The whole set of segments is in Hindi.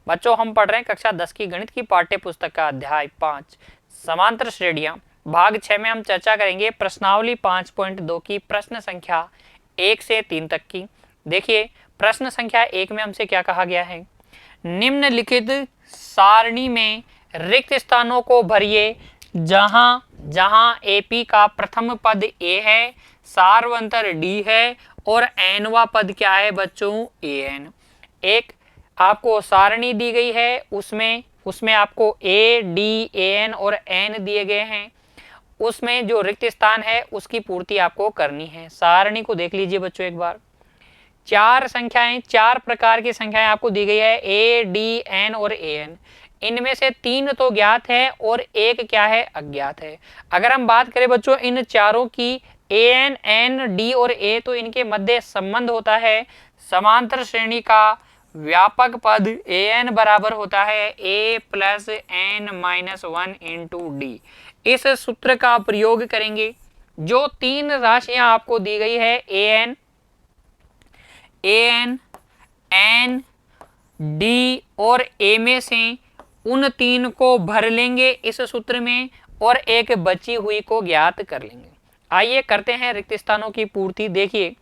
बच्चों हम पढ़ रहे हैं कक्षा 10 की गणित की पाठ्य पुस्तक का अध्याय 5 समांतर श्रेणियां, भाग 6 में हम चर्चा करेंगे प्रश्नावली 5.2 की प्रश्न संख्या 1 से 3 तक की। देखिए प्रश्न संख्या 1 में हमसे क्या कहा गया है, निम्नलिखित सारणी में रिक्त स्थानों को भरिए जहां जहां एपी का प्रथम पद ए है, सार्वंतर डी है और एनवा पद क्या है बच्चों, एन। एक आपको सारणी दी गई है, उसमें आपको ए डी एन और एन दिए गए हैं, उसमें जो रिक्त स्थान है उसकी पूर्ति आपको करनी है। सारणी को देख लीजिए बच्चों एक बार, चार संख्याएं, चार प्रकार की संख्याएं आपको दी गई है, ए डी एन और ए एन। इनमें से 3 तो ज्ञात है और एक क्या है, अज्ञात है। अगर हम बात करें बच्चों इन चारों की, ए एन, एन, डी और ए, तो इनके मध्य संबंध होता है समांतर श्रेणी का व्यापक पद ए एन बराबर होता है A plus N minus 1 into D. इस सूत्र का प्रयोग करेंगे। जो 3 राशियां आपको दी गई है, ए एन, एन, डी और ए में से उन 3 को भर लेंगे इस सूत्र में और एक बची हुई को ज्ञात कर लेंगे। आइए करते हैं रिक्त स्थानों की पूर्ति। देखिए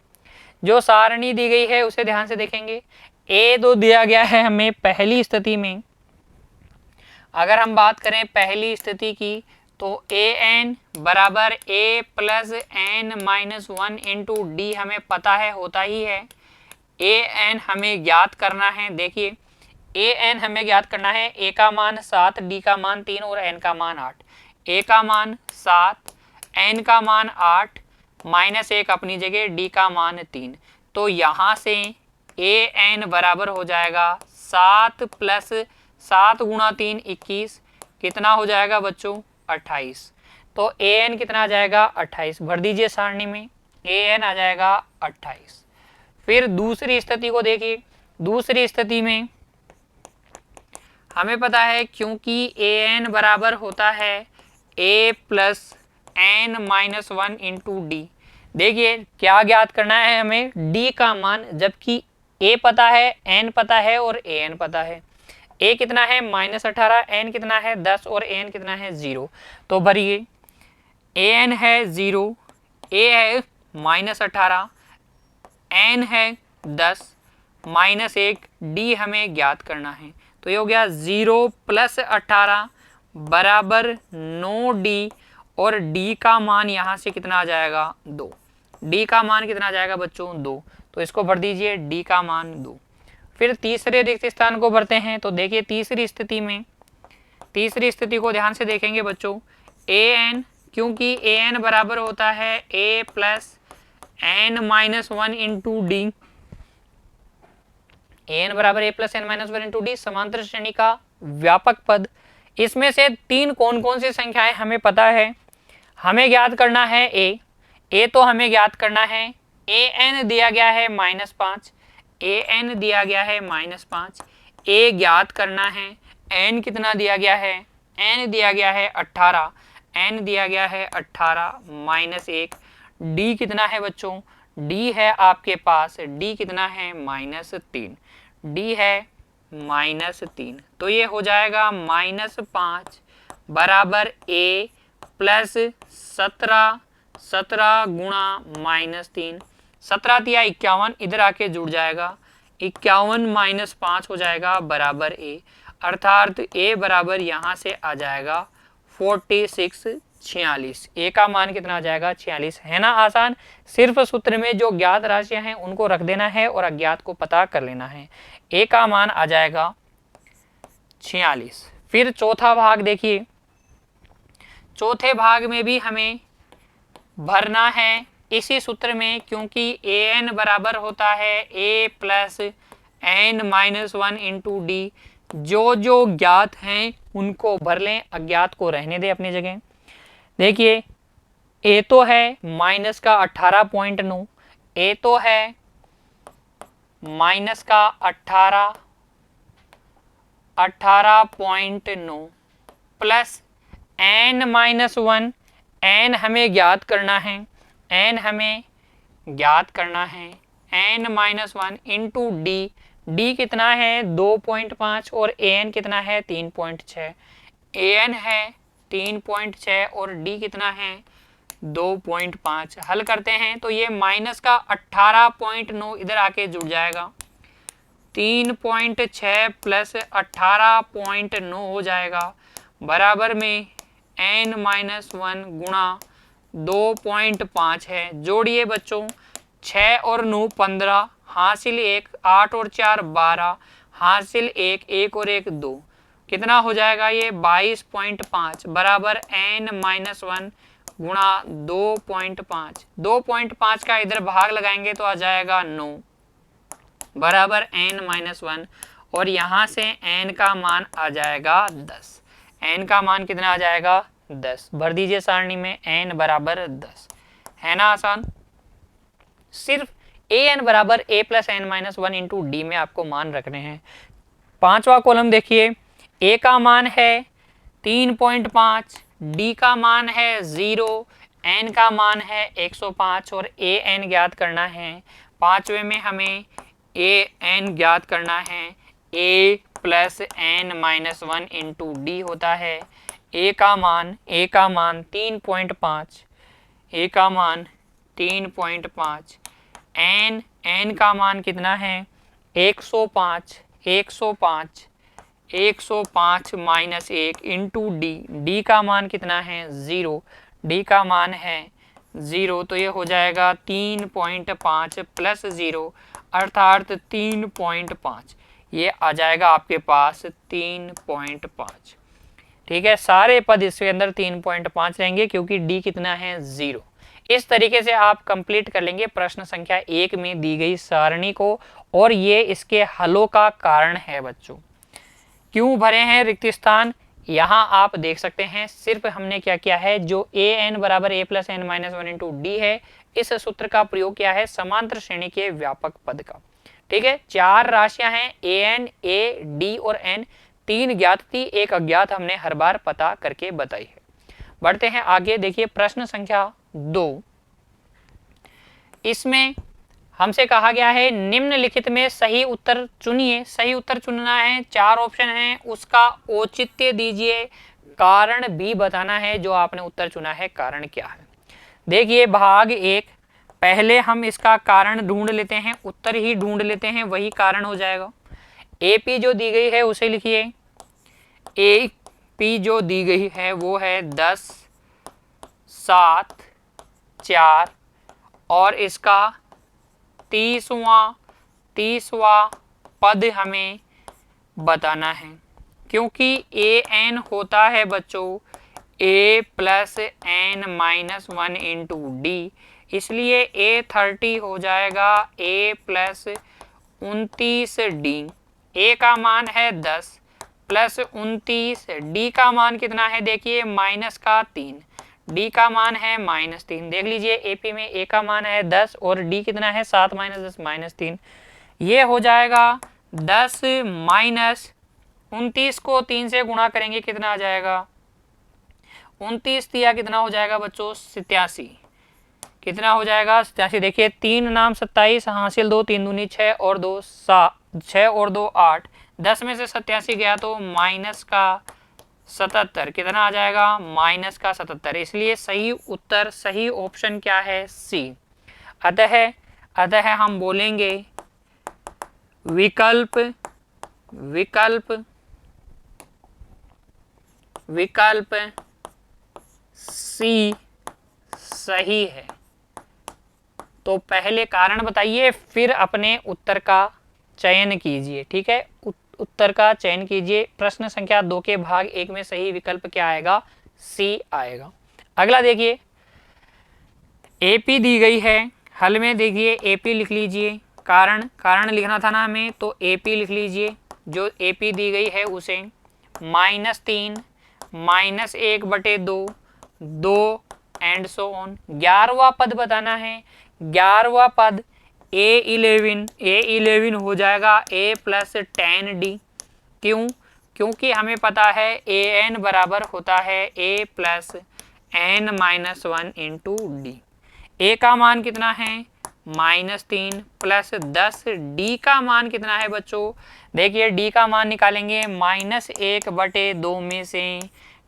जो सारणी दी गई है उसे ध्यान से देखेंगे। ए तो दिया गया है हमें पहली स्थिति में। अगर हम बात करें पहली स्थिति की तो ए एन बराबर A plus N minus 1 into D हमें पता है, होता ही है। ए एन हमें ज्ञात करना है। देखिए ए एन हमें ज्ञात करना है, ए का मान 7, डी का मान 3 और एन का मान 8। ए का मान 7, एन का मान 8, माइनस 1 अपनी जगह, डी का मान 3। तो यहाँ से ए एन बराबर हो जाएगा 7 प्लस 7 गुणा 3 21, कितना हो जाएगा बच्चों, 28। तो ए एन कितना आ जाएगा, 28। भर दीजिए सारणी में, ए एन आ जाएगा 28। फिर दूसरी स्थिति को देखिए। दूसरी स्थिति में हमें पता है क्योंकि ए एन बराबर होता है A plus N minus 1 into D. देखिए क्या ज्ञात करना है हमें, डी का मान, जबकि ए पता है, एन पता है और ए एन पता है। ए कितना है -18, एन कितना है 10 और एन कितना है 0। तो भरिए, ए एन है 0, ए है -18, एन है 10, -1, डी हमें ज्ञात करना है। तो ये हो गया 0 प्लस 18 बराबर 9 डी और डी का मान यहाँ से कितना आ जाएगा, 2। डी का मान कितना आ जाएगा बच्चों, 2। तो इसको भर दीजिए, डी का मान 2। फिर तीसरे रिक्त स्थान को भरते हैं। तो देखिए तीसरी स्थिति में, तीसरी स्थिति को ध्यान से देखेंगे बच्चों। ए एन, क्योंकि ए एन बराबर होता है A plus N minus 1 into D, N बराबर A plus N minus 1 into D, समांतर श्रेणी का व्यापक पद। इसमें से 3 कौन कौन सी संख्याएं हमें पता है, हमें ज्ञात करना है ए तो हमें ज्ञात करना है, ए एन दिया गया है -5, ए एन दिया गया है -5, ए ज्ञात करना है, एन कितना दिया गया है, एन दिया गया है 18, एन दिया गया है 18 -1, डी कितना है बच्चों, डी है आपके पास, डी कितना है -3, डी है -3। तो ये हो जाएगा -5 बराबर ए प्लस 17 गुणा -3, 17 तिया 51, इधर आके जुड़ जाएगा, 51 - 5 हो जाएगा बराबर ए, अर्थात ए बराबर यहाँ से आ जाएगा 46, 46। ए का मान कितना आ जाएगा, 46। है ना आसान। सिर्फ सूत्र में जो ज्ञात राशियां हैं उनको रख देना है और अज्ञात को पता कर लेना है। ए का मान आ जाएगा 46। फिर चौथा भाग देखिए, चौथे भाग में भी हमें भरना है इसी सूत्र में, क्योंकि ए एन बराबर होता है A plus N minus 1 into D. जो जो ज्ञात हैं उनको भर लें, अज्ञात को रहने दें अपनी जगह। देखिए ए तो है माइनस का 18.9, ए तो है माइनस का 18.9 प्लस एन माइनस 1, एन हमें ज्ञात करना है, एन हमें ज्ञात करना है, n minus 1 into d d कितना है 2.5 और ए एन कितना है 3.6। ए एन है 3.6 और डी कितना है 2.5। हल करते हैं तो ये माइनस का 18.9 इधर आके जुड़ जाएगा, 3.6 प्लस 18.9 हो जाएगा बराबर में n-1 गुणा 2.5 है। जोड़िए बच्चों, 6 और 9 15, हासिल 1, 8 और 4 12, हासिल 1, 1 और 1 2, कितना हो जाएगा ये 22.5 बराबर n-1 गुणा 2.5। 2.5 का इधर भाग लगाएंगे तो आ जाएगा 9 बराबर n-1 और यहाँ से n का मान आ जाएगा 10। n का मान कितना आ जाएगा 10। भर दीजिए सारणी में n बराबर 10, है ना आसान। सिर्फ ए एन बराबर A plus N minus 1 into D में आपको मान रखने हैं। पांचवा कॉलम देखिए, ए का मान है 3.5, डी का मान है 0, एन का मान है 105 और ए एन ज्ञात करना है। पांचवे में हमें ए एन ज्ञात करना है। A plus N minus 1 into D होता है। ए का मान 3.5, ए का मान 3.5, एन का मान कितना है 105 माइनस 1 इंटू डी का मान कितना है 0, डी का मान है 0 तो ये हो जाएगा 3.5 प्लस 0 अर्थात 3.5, ये आ जाएगा आपके पास 3.5। ठीक है, सारे पद इसके अंदर 3.5 रहेंगे क्योंकि डी कितना है 0। इस तरीके से आप कंप्लीट कर लेंगे प्रश्न संख्या 1 में दी गई सारणी को, और ये इसके हलों का कारण है बच्चों। क्यों भरे हैं रिक्त स्थान, यहाँ आप देख सकते हैं। सिर्फ हमने क्या किया है, जो ए एन बराबर A plus N minus 1 into D है, इस सूत्र का प्रयोग किया है समांतर श्रेणी के व्यापक पद का। ठीक है, 4 राशियां हैं ए एन, ए, डी और एन। 3 ज्ञात थी, 1 अज्ञात हमने हर बार पता करके बताई है। बढ़ते हैं आगे, देखिए प्रश्न संख्या 2। इसमें हमसे कहा गया है निम्नलिखित में सही उत्तर चुनिए। सही उत्तर चुनना है, 4 ऑप्शन हैं, उसका औचित्य दीजिए, कारण भी बताना है जो आपने उत्तर चुना है कारण क्या है। देखिए भाग 1, पहले हम इसका कारण ढूंढ लेते हैं, उत्तर ही ढूंढ लेते हैं, वही कारण हो जाएगा। एपी जो दी गई है उसे लिखिए। एपी जो दी गई है वो है 10, 7, 4 और इसका 30वां पद हमें बताना है, क्योंकि ए एन होता है बच्चों A plus N minus 1 into D, इसलिए ए 30 हो जाएगा ए प्लस 29 डी। ए का मान है 10 प्लस 29, डी का मान कितना है देखिए माइनस का 3, डी का मान है माइनस 3। देख लीजिए एपी में ए का मान है 10 और डी कितना है 7 माइनस 10 माइनस 3। ये हो जाएगा 10 माइनस 29 को 3 से गुणा करेंगे कितना आ जाएगा 29 दिया कितना हो जाएगा बच्चों 87। कितना हो जाएगा 87। देखिए 3 नाम 27, हासिल 2, 3 दूनी 6 और 2 7, 6 और 2 8, 10 में से 87 गया तो माइनस का 77, कितना आ जाएगा माइनस का 77। इसलिए सही उत्तर, सही ऑप्शन क्या है सी। अतः हम बोलेंगे विकल्प सी सही है। तो पहले कारण बताइए, फिर अपने उत्तर का चयन कीजिए। ठीक है, उत्तर का चयन कीजिए। प्रश्न संख्या 2 के भाग 1 में सही विकल्प क्या आएगा, सी आएगा। अगला देखिए, एपी दी गई है, हल में देखिए एपी लिख लीजिए। कारण लिखना था ना हमें, तो एपी लिख लीजिए। जो एपी दी गई है उसे -3 -1/2 2 एंड सो ऑन। 11वां पद बताना है। 11वां पद A11 हो जाएगा A प्लस 10D। क्यों? क्योंकि हमें पता है AN बराबर होता है A plus N minus 1 into D. A का मान कितना है -3 प्लस 10। डी का मान कितना है बच्चों? देखिए डी का मान निकालेंगे -1/2 में से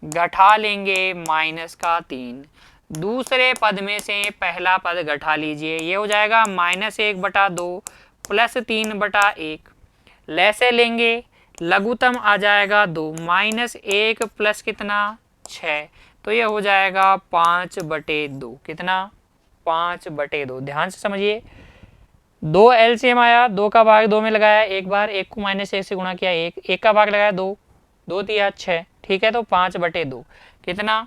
घटा लेंगे -3। दूसरे पद में से पहला पद घटा लीजिए, ये हो जाएगा -1/2 प्लस 3/1। लैसे लेंगे लघुत्तम आ जाएगा 2, -1 प्लस कितना 6, तो ये हो जाएगा 5/2। कितना? 5/2। ध्यान से समझिए, 2 एलसीएम आया, 2 का भाग 2 में लगाया एक बार, 1 को -1 से गुणा किया 1, 1 का भाग लगाया 2, 2 तिया 6, ठीक है, तो 5/2। कितना?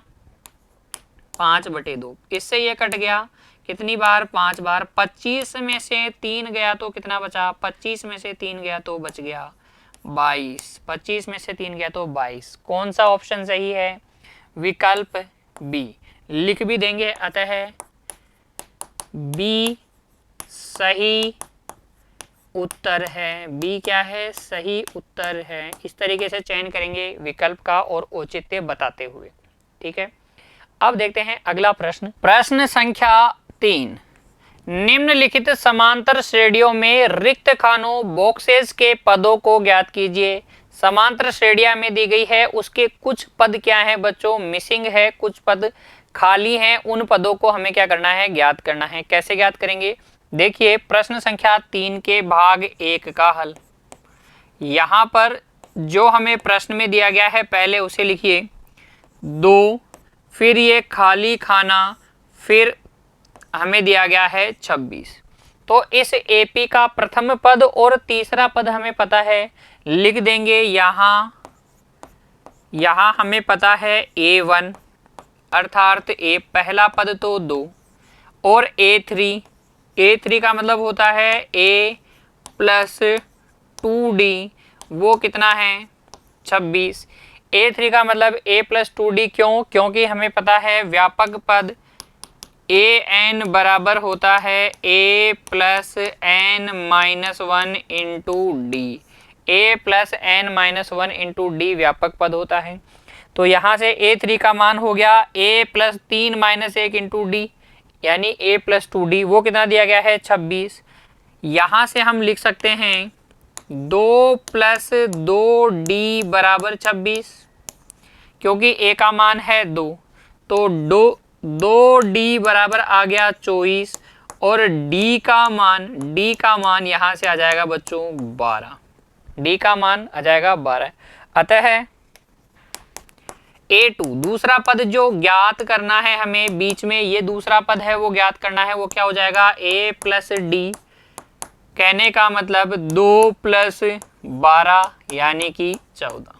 5/2। इससे ये कट गया कितनी बार? 5 बार। 25 में से 3 गया तो कितना बचा? 25 में से 3 गया तो बच गया 22। 25 में से 3 गया तो 22। कौन सा ऑप्शन सही है? विकल्प बी। लिख भी देंगे, अतः बी सही उत्तर है। बी क्या है? सही उत्तर है। इस तरीके से चयन करेंगे विकल्प का और औचित्य बताते हुए, ठीक है। अब देखते हैं अगला प्रश्न। प्रश्न संख्या 3, निम्नलिखित समांतर श्रेणियों में रिक्त खानों बॉक्सेस के पदों को ज्ञात कीजिए। समांतर श्रेणियां में दी गई है, उसके कुछ पद क्या है बच्चों? मिसिंग है, कुछ पद खाली हैं। उन पदों को हमें क्या करना है? ज्ञात करना है। कैसे ज्ञात करेंगे? देखिए प्रश्न संख्या 3 के भाग 1 का हल। यहां पर जो हमें प्रश्न में दिया गया है पहले उसे लिखिए 2, फिर ये खाली खाना, फिर हमें दिया गया है 26। तो इस एपी का प्रथम पद और तीसरा पद हमें पता है, लिख देंगे यहां हमें पता है A1 अर्थात ए पहला पद तो 2, और A3 का मतलब होता है A प्लस 2D, वो कितना है? 26। A3 का मतलब A प्लस 2D, क्यों? क्योंकि हमें पता है व्यापक पद AN बराबर होता है A plus N-1 into D। A plus N-1 into D व्यापक पद होता है। तो यहाँ से A3 का मान हो गया A प्लस 3-1 इंटू D, यानी A प्लस 2D, वो कितना दिया गया है? 26। यहाँ से हम लिख सकते हैं 2 प्लस 2D बराबर 26, क्योंकि A का मान है 2, तो 2D बराबर आ गया 24, और D का मान यहाँ से आ जाएगा बच्चों 12। D का मान आ जाएगा 12। अतः A2 दूसरा पद जो ज्ञात करना है हमें, बीच में ये दूसरा पद है वो ज्ञात करना है, वो क्या हो जाएगा? A प्लस D, कहने का मतलब 2 प्लस 12 यानी कि 14।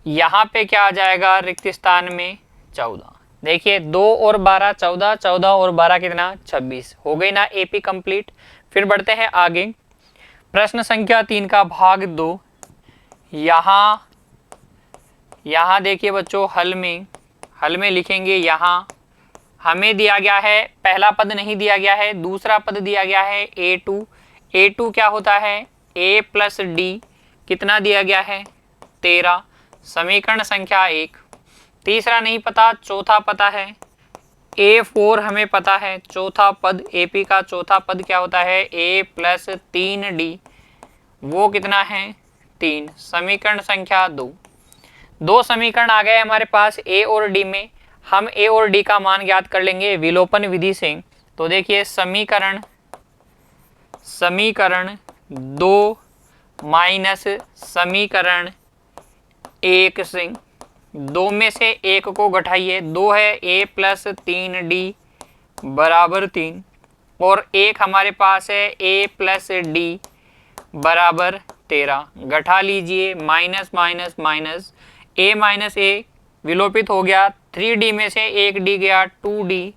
यहाँ पे क्या आ जाएगा रिक्त स्थान में? 14। देखिए 2 और 12 14, 14 और 12 कितना? 26। हो गई ना एपी कंप्लीट। फिर बढ़ते हैं आगे। प्रश्न संख्या 3 का भाग 2। यहाँ देखिए बच्चों, हल में लिखेंगे, यहाँ हमें दिया गया है पहला पद नहीं दिया गया है, दूसरा पद दिया गया है A2। A2 क्या होता है? A प्लस D, कितना दिया गया है? 13। समीकरण संख्या 1। तीसरा नहीं पता, चौथा पता है A4 हमें पता है। चौथा पद AP का चौथा पद क्या होता है? A प्लस 3D, वो कितना है? 3। समीकरण संख्या 2। 2 समीकरण आ गए हमारे पास A और D में। हम A और D का मान ज्ञात कर लेंगे विलोपन विधि से। तो देखिए समीकरण 2 माइनस समीकरण 1 से 2 में से 1 को घटाइए, 2 है A प्लस 3D बराबर 3, और 1 हमारे पास है A प्लस D बराबर 13। घटा लीजिए, minus minus minus, A minus A विलोपित हो गया, 3D में से 1D गया 2D,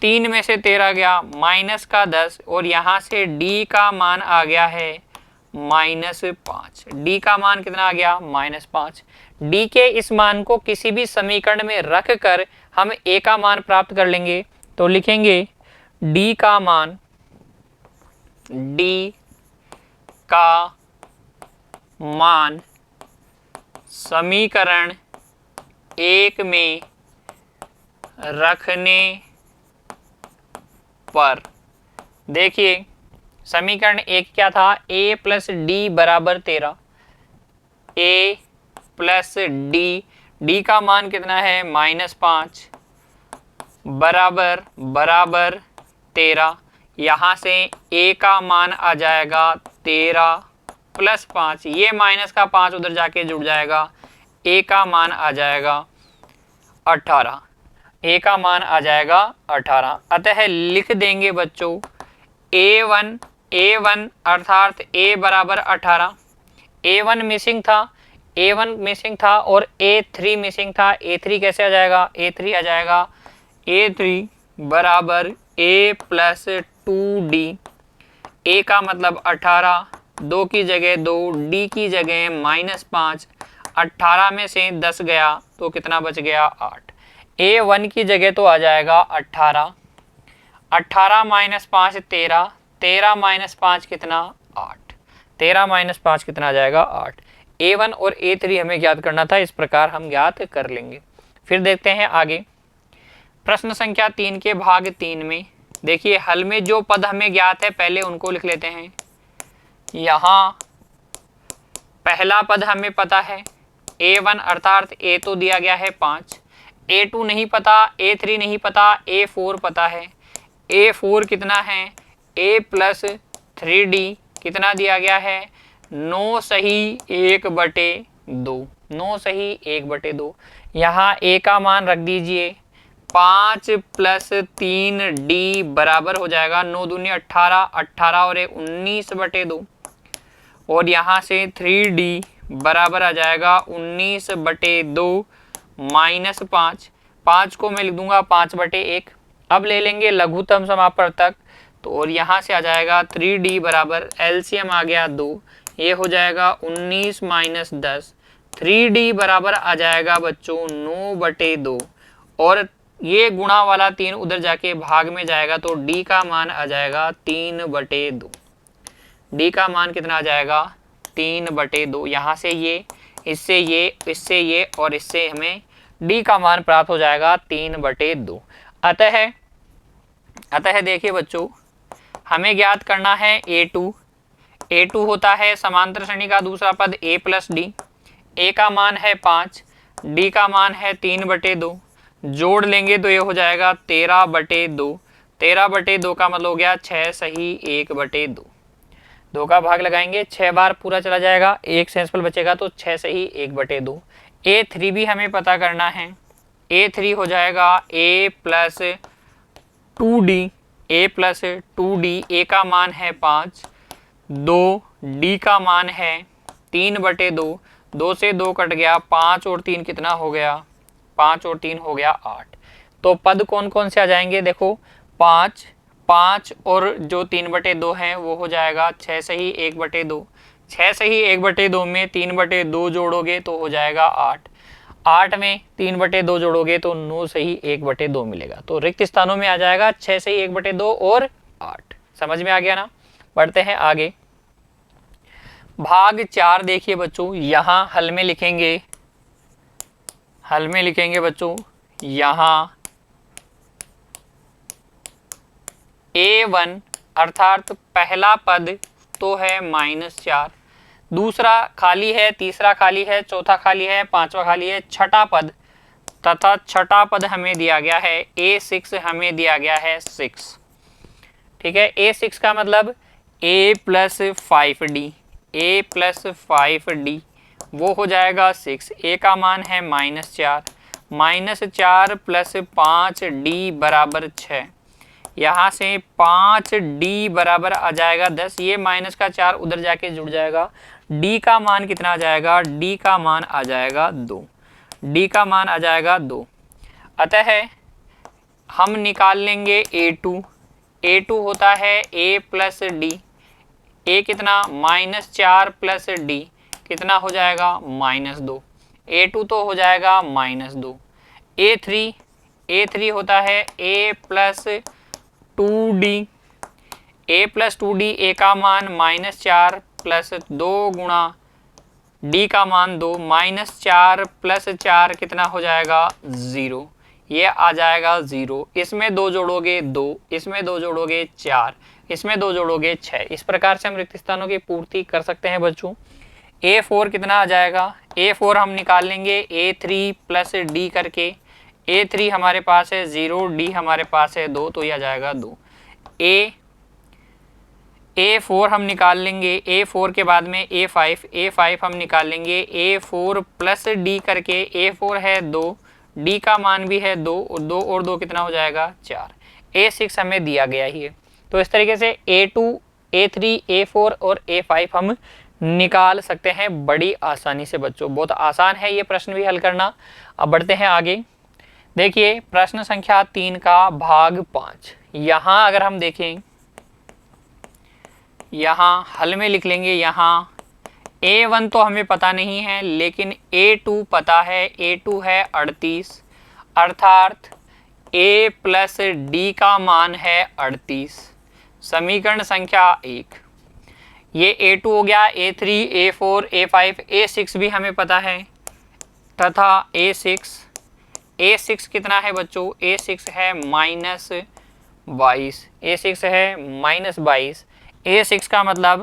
3 में से 13 गया माइनस का 10, और यहाँ से D का मान आ गया है -5। D का मान कितना आ गया? -5। D के इस मान को किसी भी समीकरण में रख कर हम A का मान प्राप्त कर लेंगे। तो लिखेंगे D का मान समीकरण 1 में रखने पर देखिए समीकरण एक क्या था, a प्लस डी बराबर 13, a प्लस डी, डी का मान कितना है -5, बराबर बराबर 13। यहाँ से a का मान आ जाएगा 13 प्लस 5, ये माइनस का 5 उधर जाके जुड़ जाएगा, a का मान आ जाएगा 18, a का मान आ जाएगा 18। अतः लिख देंगे बच्चों a1 अर्थात a बराबर 18, a1 मिसिंग था और a3 मिसिंग था। a3 कैसे आ जाएगा, a3 आ जाएगा a3 बराबर a प्लस 2d, a का मतलब 18, 2 की जगह 2, d की जगह -5, 18 में से 10 गया तो कितना बच गया 8, a1 की जगह तो आ जाएगा 18, 18 - 5 13, 13 - 5 कितना 8, 13 - 5 कितना आ जाएगा 8। a1 और a3 हमें ज्ञात करना था, इस प्रकार हम ज्ञात कर लेंगे। फिर देखते हैं आगे प्रश्न संख्या 3 के भाग 3 में। देखिए हल में जो पद हमें ज्ञात है पहले उनको लिख लेते हैं। यहाँ पहला पद हमें पता है a1 अर्थात a तो दिया गया है 5, a2 नहीं पता, a3 नहीं पता, a4 पता है। a4 कितना है, a प्लस 3d कितना दिया गया है 9 सही 1/2, 9 सही 1/2। यहाँ a का मान रख दीजिए 5 प्लस 3d बराबर हो जाएगा 9 दूनी 18, 18 और 19/2, और यहाँ से 3d बराबर आ जाएगा 19/2 -5, 5 को मैं लिख दूंगा 5/1। अब ले लेंगे लघुत्तम समापवर्तक, तो और यहाँ से आ जाएगा 3d बराबर एलसीएम आ गया 2, ये हो जाएगा 19 - 10, 3d बराबर आ जाएगा बच्चों 9/2, और ये गुणा वाला 3 उधर जाके भाग में जाएगा तो d का मान आ जाएगा 3/2, d का मान कितना आ जाएगा 3/2। यहाँ से ये, इससे ये, इससे ये और इससे हमें d का मान प्राप्त हो जाएगा 3/2। अतः देखिए बच्चों हमें ज्ञात करना है a2 होता है समांतर श्रेणी का दूसरा पद a प्लस डी, a का मान है 5, d का मान है 3/2, जोड़ लेंगे तो ये हो जाएगा 13/2, 13/2 का मतलब हो गया 6 सही 1/2, 2 का भाग लगाएंगे 6 बार पूरा चला जाएगा, एक सेंसफल बचेगा तो 6 सही 1/2। a3 भी हमें पता करना है, a3 हो जाएगा a प्लस 2d, a का मान है 5, 2 d का मान है 3/2, 2 से 2 कट गया, 5 और 3 कितना हो गया, 5 और 3 हो गया 8। तो पद कौन कौन से आ जाएंगे, देखो 5 और जो 3/2 है वो हो जाएगा 6 सही 1/2, 6 सही 1/2 में 3/2 जोड़ोगे तो हो जाएगा 8, 8 में 3/2 जोड़ोगे तो 9 सही 1/2 मिलेगा। तो रिक्त स्थानों में आ जाएगा 6 सही 1/2 और 8। समझ में आ गया ना। बढ़ते हैं आगे भाग 4। देखिए बच्चों यहाँ हल में लिखेंगे बच्चों, यहाँ a1 अर्थात पहला पद तो है -4, दूसरा खाली है, तीसरा खाली है, चौथा खाली है, पांचवा खाली है, छठा पद तथा छठा पद हमें दिया गया है a6, हमें दिया गया है 6। ठीक है, a6 का मतलब a plus 5d, a plus 5d वो हो जाएगा 6, a का मान है -4, -4 प्लस 5d बराबर 6, यहाँ से 5d बराबर आ जाएगा 10, ये माइनस का 4 उधर जाके जुड़ जाएगा, d का मान कितना आ जाएगा, d का मान आ जाएगा 2, d का मान आ जाएगा 2। अतः हम निकाल लेंगे a2 होता है a प्लस डी, a कितना -4 प्लस d कितना हो जाएगा -2, a2 तो हो जाएगा -2। a3 होता है a plus 2d, a plus 2d, a का मान -4 प्लस 2 गुणा d का मान 2, -4 प्लस 4 कितना हो जाएगा 0, ये आ जाएगा 0, इसमें 2 जोड़ोगे 2, इसमें 2 जोड़ोगे 4, इसमें 2 जोड़ोगे 6। इस प्रकार से हम रिक्त स्थानों की पूर्ति कर सकते हैं बच्चों। A4 कितना आ जाएगा, A4 हम निकाल लेंगे A3 प्लस D करके। A3 हमारे पास है 0, D हमारे पास है 2, तो यह आ जाएगा 2। A4 हम निकाल लेंगे, A4 के बाद में A5 हम निकाल लेंगे A4 प्लस D करके। A4 है 2, D का मान भी है 2, 2 और 2 कितना हो जाएगा 4। A6 हमें दिया गया ही है। तो इस तरीके से A2, A3, A4 और A5 हम निकाल सकते हैं बड़ी आसानी से बच्चों। बहुत आसान है ये प्रश्न भी हल करना। अब बढ़ते हैं आगे। देखिए प्रश्न संख्या 3 का भाग 5। यहाँ अगर हम देखें, यहाँ हल में लिख लेंगे। यहाँ A1 तो हमें पता नहीं है, लेकिन A2 पता है। A2 है 38, अर्थात A प्लस D का मान है 38। समीकरण संख्या 1। ये A2 हो गया, A3, A4, A5, A6 भी हमें पता है, तथा A6 कितना है बच्चों, A6 है -22। A6 है -22। A6 का मतलब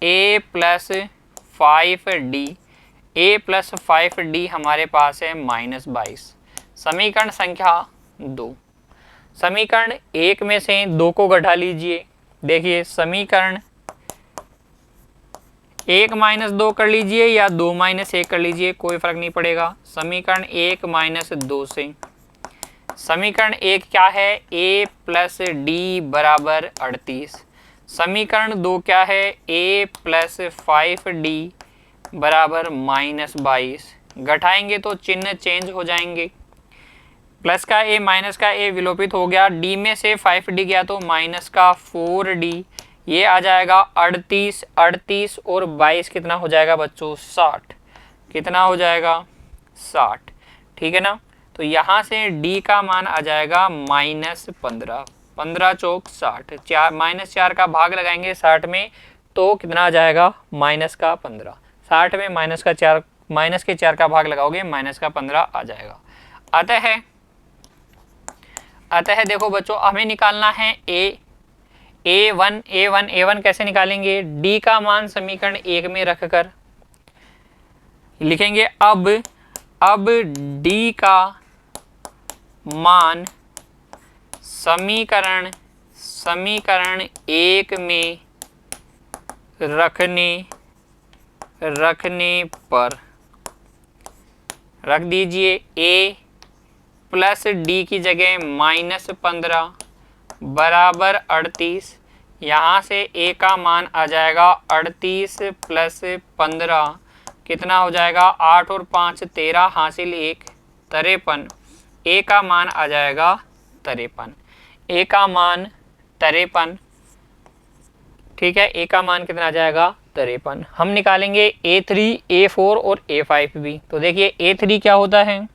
A plus 5D, A plus 5D हमारे पास है -22। समीकरण संख्या 2। समीकरण 1 में से 2 को घटा लीजिए। देखिए समीकरण 1 माइनस 2 कर लीजिए या 2 माइनस 1 कर लीजिए, कोई फर्क नहीं पड़ेगा। समीकरण 1 माइनस 2 से समीकरण 1 क्या है, A प्लस D बराबर 38। समीकरण 2 क्या है, A प्लस 5D बराबर -22। घटाएंगे तो चिन्ह चेंज हो जाएंगे। प्लस का A माइनस का A विलोपित हो गया, D में से 5D गया तो माइनस का 4D, ये आ जाएगा 38। 38 और 22 कितना हो जाएगा बच्चों, 60। कितना हो जाएगा, 60। ठीक है ना। तो यहाँ से D का मान आ जाएगा -15। 15 चौक 60, 4 का भाग लगाएंगे 60 में तो कितना आ जाएगा, -15। 60 में माइनस के 4 का भाग लगाओगे -15 आ जाएगा। अतः देखो बच्चों, हमें निकालना है A1 कैसे निकालेंगे, D का मान समीकरण 1 में रखकर लिखेंगे। अब D का मान समीकरण 1 में रखने पर रख दीजिए। A प्लस D की जगह -15 बराबर 38। यहाँ से A का मान आ जाएगा 38 प्लस 15 कितना हो जाएगा, 8 और 5 13, हासिल 1 53। A का मान आ जाएगा 53। A का मान 53। ठीक है, A का मान कितना आ जाएगा, 53। हम निकालेंगे A3, A4 और A5 भी। तो देखिए A3 क्या होता है,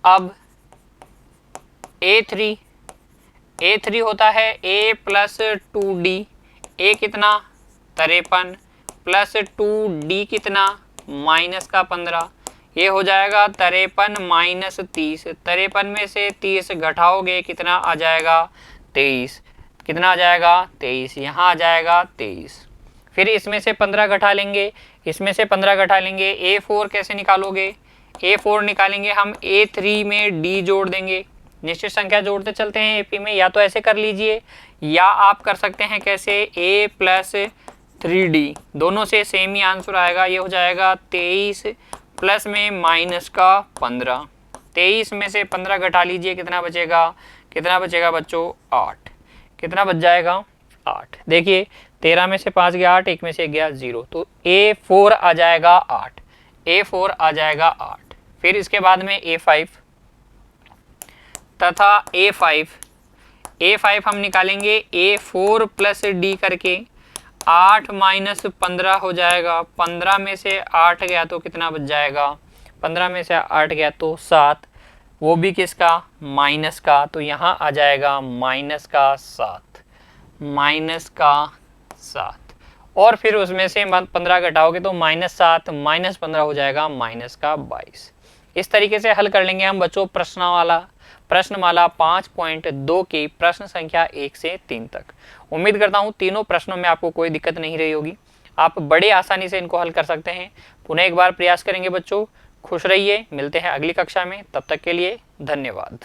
अब A3 होता है A प्लस 2D। A कितना, 53 प्लस 2D कितना, माइनस का 15। ये हो जाएगा 53 माइनस 30। 53 में से 30 घटाओगे कितना आ जाएगा, 23। कितना आ जाएगा, 23। यहाँ आ जाएगा 23। फिर इसमें से 15 घटा लेंगे, इसमें से 15 घटा लेंगे। A4 कैसे निकालोगे, A4 निकालेंगे हम A3 में D जोड़ देंगे। निश्चित संख्या जोड़ते चलते हैं AP में, या तो ऐसे कर लीजिए या आप कर सकते हैं कैसे, A प्लस 3D, दोनों से सेम ही आंसर आएगा। ये हो जाएगा 23 प्लस में माइनस का 15। 23 में से 15 घटा लीजिए, कितना बचेगा बच्चों, 8। कितना बच जाएगा, 8। देखिए 13 में से 5 गया 8, 1 में से 1 गया 0, तो A4 आ जाएगा 8। A4 आ जाएगा 8। फिर इसके बाद में A5 तथा A5 हम निकालेंगे A4 प्लस D करके। 8 माइनस 15 हो जाएगा, 15 में से 8 गया तो कितना बच जाएगा, 15 में से 8 गया तो 7, वो भी किसका, माइनस का। तो यहाँ आ जाएगा -7। और फिर उसमें से 15 घटाओगे तो -7 -15 हो जाएगा -22। इस तरीके से हल कर लेंगे हम बच्चों प्रश्नमाला 5.2 की प्रश्न संख्या 1 से 3 तक। उम्मीद करता हूं तीनों प्रश्नों में आपको कोई दिक्कत नहीं रही होगी, आप बड़े आसानी से इनको हल कर सकते हैं। पुनः एक बार प्रयास करेंगे बच्चों। खुश रहिए, मिलते हैं अगली कक्षा में, तब तक के लिए धन्यवाद।